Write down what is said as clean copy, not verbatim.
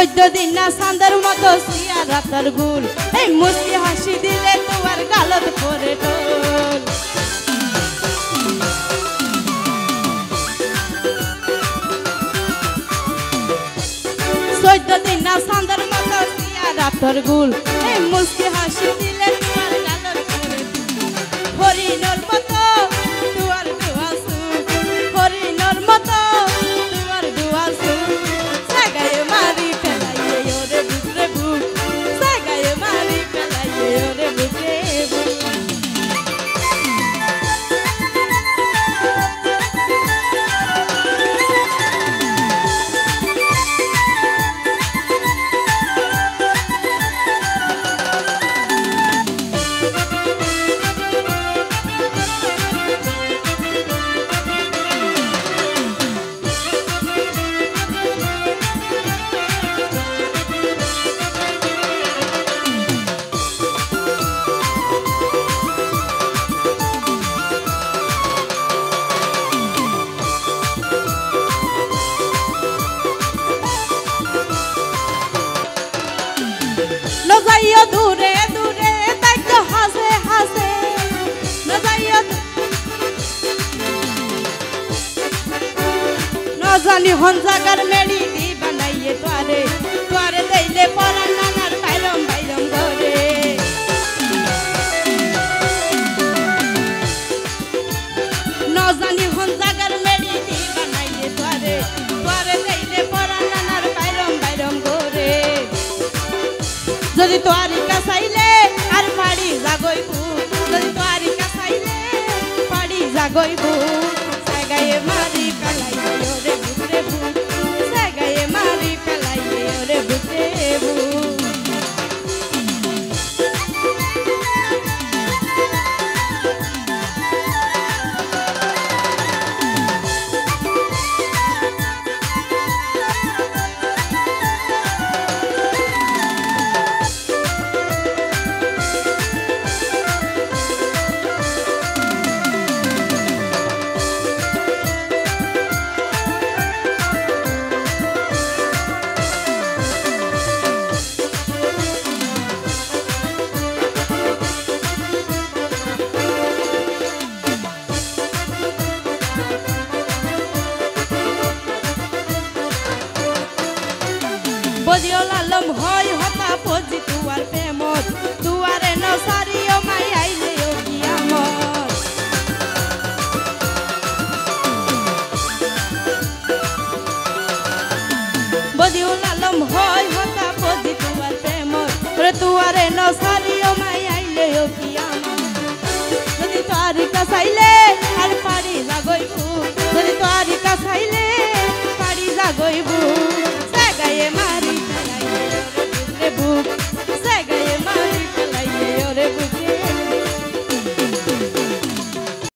14 দিন না চাঁদের মতো সিয়া রাতার গুল এই মুস্কি হাসি দিলে তোমার গালত পরে টোল 14 দিন না চাঁদের মতো সিয়া রাতার গুল এই মুস্কি হাসি দিলে তোমার গালত পরে হরিণর মতো তোমার দুয়াসু হরিণর মতো তোমার দুয়াসু সাগায়ে মারি ফেলাইয়ে ওরে বুকরে বুক সাগায়ে মারি ফেলাইয়ে ওরে বুকরে বুক যাইও দূরে দূরে তাই তো হাসে হাসে না যাইও না জানি হন জাগার মেড়ি দি বানাইয়ে তোরে তোরে দেইলে পরা নানার বাইরম বাইরম ঘরে না জানি হন জাগার মেড়ি দি বানাইয়ে তোরে তোরে দেইলে পরা নানার বাইরম বাইরম ঘরে যদি তোয়ারি কাছাইলে আর পাড়ি জাগইবু যদি তোয়ারি কাছাইলে পাড়ি জাগইবু সাগায়ে মারি ফেলাইয়ে ওরে বুকরে বুক সাগায়ে মারি ফেলাইয়ে ওরে বুকরে বুক বজিও লালম হয় হতা পজি তুয়ার প্রেমত তুয়ারে ন সারিও মাই আইলে ও কিয়ামত বজিও লালম হয় হতা পজি তুয়ার প্রেমত রে তুয়ারে ন সারিও মাই আইলে ও কিয়ামত যদি তোয়ারি কাছাইলে আর পাড়ি জাগইবু